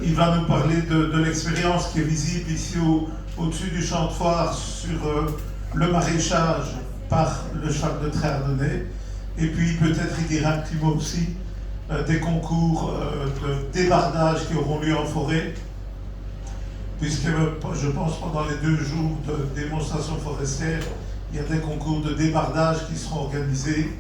il va nous parler de l'expérience qui est visible ici au-dessus du champ de foire sur le maraîchage par le cheval de trait ardennais. Et puis peut-être il dira un petit mot aussi des concours de débardage qui auront lieu en forêt, puisque je pense pendant les 2 jours de démonstration forestière, il y a des concours de débardage qui seront organisés,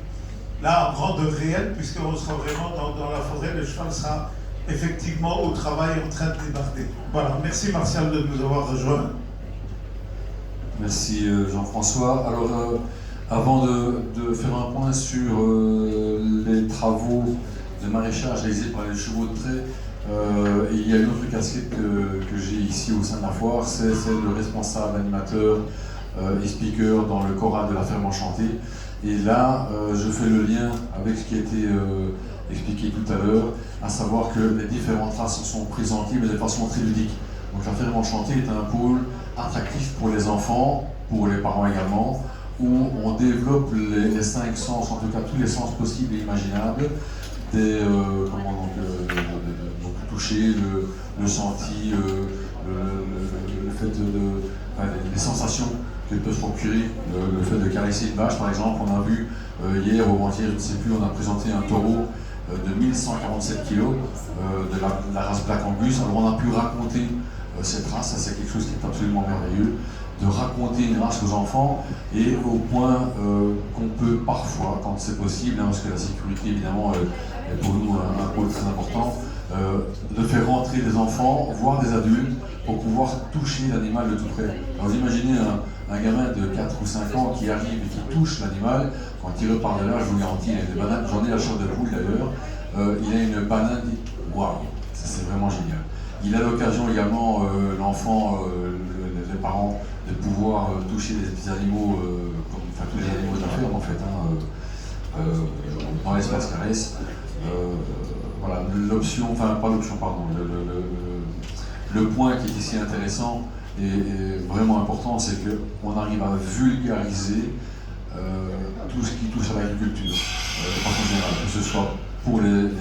là en grandeur réelle, puisqu'on sera vraiment dans la forêt, le cheval sera effectivement au travail en train de débarder. Voilà, merci Martial de nous avoir rejoints. Merci Jean-François. Alors, avant de faire un point sur les travaux de maraîchage réalisés par les chevaux de trait, il y a une autre casquette que j'ai ici au sein de la foire, c'est celle de responsable animateur et speaker dans le choral de la ferme enchantée. Et là, je fais le lien avec ce qui a été expliqué tout à l'heure, à savoir que les différentes races sont présentées mais de façon très ludique. Donc la ferme enchantée est un pôle attractif pour les enfants, pour les parents également, où on développe les 5 sens, en tout cas tous les sens possibles et imaginables, donc toucher, le senti, le fait les sensations que peut se procurer, le fait de caresser une vache par exemple. On a vu hier ou avant-hier, je ne sais plus, on a présenté un taureau de 1147 kg de la race Black Angus. Alors on a pu raconter cette race, ça c'est quelque chose qui est absolument merveilleux, de raconter une race aux enfants, et au point qu'on peut parfois, quand c'est possible, parce que la sécurité évidemment est pour nous un pôle très important, de faire rentrer des enfants, voire des adultes, pour pouvoir toucher l'animal de tout près. Alors vous imaginez un gamin de 4 ou 5 ans qui arrive et qui touche l'animal, quand il repart de là, je vous garantis, il a des bananes, j'en ai la chair de poule d'ailleurs, il a une banane, waouh, c'est vraiment génial. Il a l'occasion également, l'enfant, les parents, de pouvoir toucher des petits animaux, tous les animaux de la ferme en fait, dans l'espace caresse. Voilà, l'option, enfin pas l'option, pardon, le point qui est ici intéressant et vraiment important, c'est qu'on arrive à vulgariser tout ce qui touche à l'agriculture, de façon générale, que ce soit pour les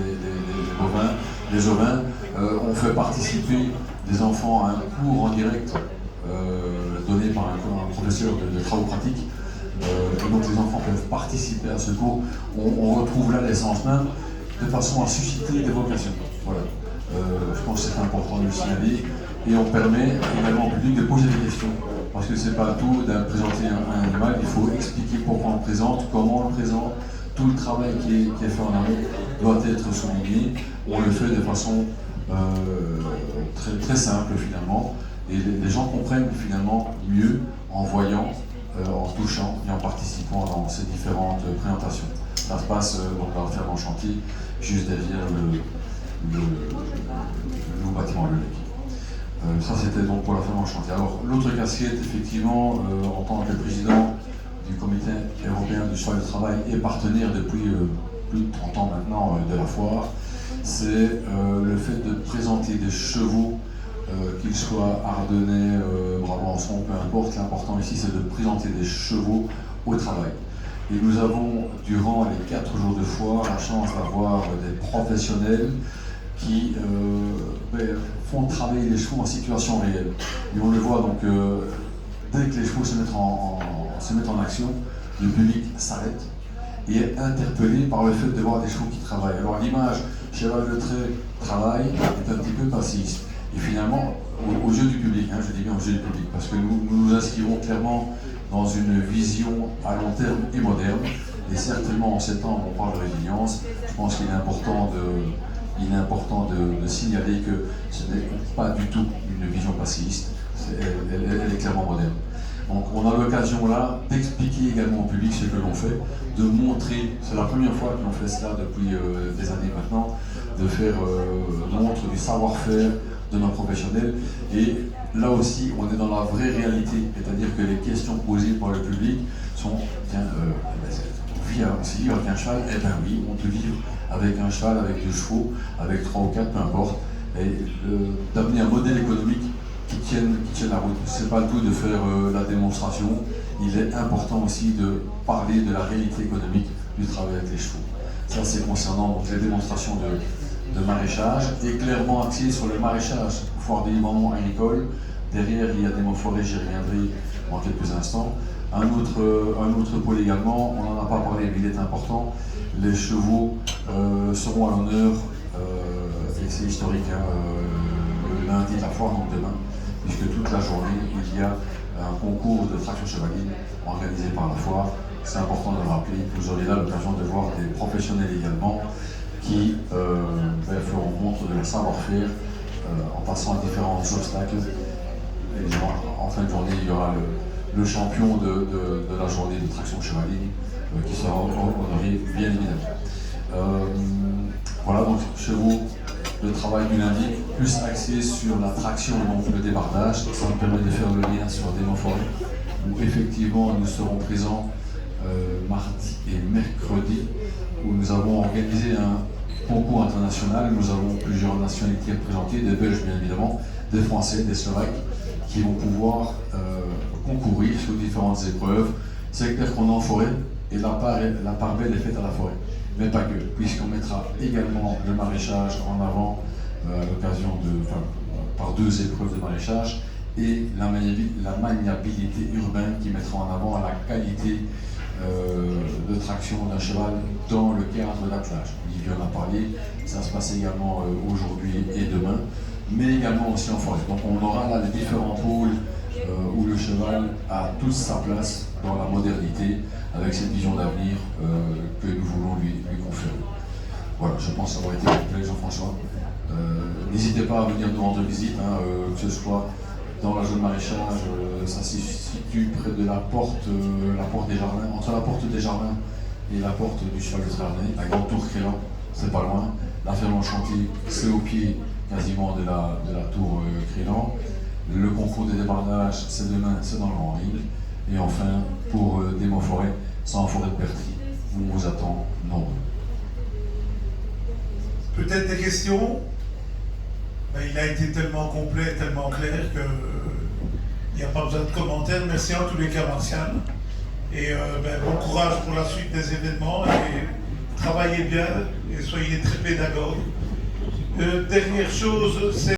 bovins, les ovins. On fait participer des enfants à un cours en direct donné par un professeur de travaux pratiques. Et donc les enfants peuvent participer à ce cours. On retrouve là l'essence même, de façon à susciter des vocations. Voilà. Je pense que c'est important de le signaler. Et on permet également au public de poser des questions. Parce que c'est pas tout de présenter un animal, il faut expliquer pourquoi on le présente, comment on le présente. Tout le travail qui est fait en amont doit être souligné. On le fait de façon très, très simple finalement. Et les gens comprennent finalement mieux en voyant, en touchant et en participant dans ces différentes présentations. Ça se passe donc dans la ferme enchantée, juste derrière le nouveau bâtiment de l'ELEC. Ça c'était donc pour la ferme enchantée. Alors l'autre casquette, effectivement, en tant que président du comité européen du cheval de travail et partenaire depuis plus de 30 ans maintenant de la foire, c'est le fait de présenter des chevaux, qu'ils soient ardennais, brabançons, peu importe. L'important ici c'est de présenter des chevaux au travail. Et nous avons, durant les 4 jours de foire, la chance d'avoir des professionnels qui font travailler les chevaux en situation réelle. Et on le voit donc, dès que les chevaux se mettent en action, le public s'arrête et est interpellé par le fait de voir des chevaux qui travaillent. Alors l'image cheval de trait travail est un petit peu passiste. Et finalement, aux yeux du public, je dis bien aux yeux du public, parce que nous inscrivons clairement dans une vision à long terme et moderne. Et certainement en ces temps où on parle de résilience, je pense qu'il est important de signaler que ce n'est pas du tout une vision passiste, elle est clairement moderne. Donc on a l'occasion là d'expliquer également au public ce que l'on fait, de montrer, c'est la première fois que l'on fait cela depuis des années maintenant, de faire montre du savoir-faire de nos professionnels. Et là aussi, on est dans la vraie réalité, c'est-à-dire que les questions posées par le public sont, on s'est dit avec un cheval, eh bien oui, on peut vivre avec un cheval, avec 2 chevaux, avec 3 ou 4, peu importe, et d'amener un modèle économique qui tienne la route. C'est pas le tout de faire la démonstration, il est important aussi de parler de la réalité économique du travail avec les chevaux. Ça c'est concernant donc, les démonstrations de maraîchage est clairement axé sur le maraîchage. Foire des livraisons agricoles. Derrière, il y a des mots-forêts, j'y reviendrai dans quelques instants. Un autre pôle également, on n'en a pas parlé, mais il est important. Les chevaux seront à l'honneur, et c'est historique, le lundi de la foire, donc demain, puisque toute la journée, il y a un concours de traction chevaline organisé par la foire. C'est important de le rappeler. Vous aurez là l'occasion de voir des professionnels également qui feront montre de leur savoir-faire en passant à différents obstacles. Évidemment, en fin de journée, il y aura le champion de la journée de traction chevaline qui sera honoré, bien évidemment. Voilà, donc chevaux, le travail du lundi, plus axé sur la traction et donc le débardage. Ça me permet de faire le lien sur des mots-forêts où effectivement nous serons présents mardi et mercredi, où nous avons organisé un concours international. Nous avons plusieurs nationalités représentées, des Belges bien évidemment, des Français, des Slovaques, qui vont pouvoir concourir sur différentes épreuves. C'est clair qu'on est en forêt et la part belle est faite à la forêt, mais pas que, puisqu'on mettra également le maraîchage en avant à l'occasion par deux épreuves de maraîchage et la maniabilité urbaine qui mettra en avant la qualité de traction d'un cheval dans le cadre d'attelage. Olivier en a parlé, ça se passe également aujourd'hui et demain, mais également aussi en forêt. Donc on aura là les différents pôles où le cheval a toute sa place dans la modernité, avec cette vision d'avenir que nous voulons lui conférer. Voilà, je pense avoir été complet, Jean-François. N'hésitez pas à venir nous rendre visite, que ce soit dans la zone maraîchage, ça se situe près de la porte des Jardins, entre la porte des Jardins et la porte du Cheval de Trernay, la grande tour Crélan, c'est pas loin. La ferme en chantier, c'est au pied quasiment de la tour Crélan. Le concours de débardage, c'est demain, c'est dans le Grand Ring. Et enfin, pour des mots-forêts, c'est en forêt de Bertry, où on vous attend nombreux. Peut-être des questions? Il a été tellement complet, tellement clair qu'il n'y a pas besoin de commentaires. Merci en tous les cas, Martial. Et bon courage pour la suite des événements et travaillez bien et soyez très pédagogue. Dernière chose, c'est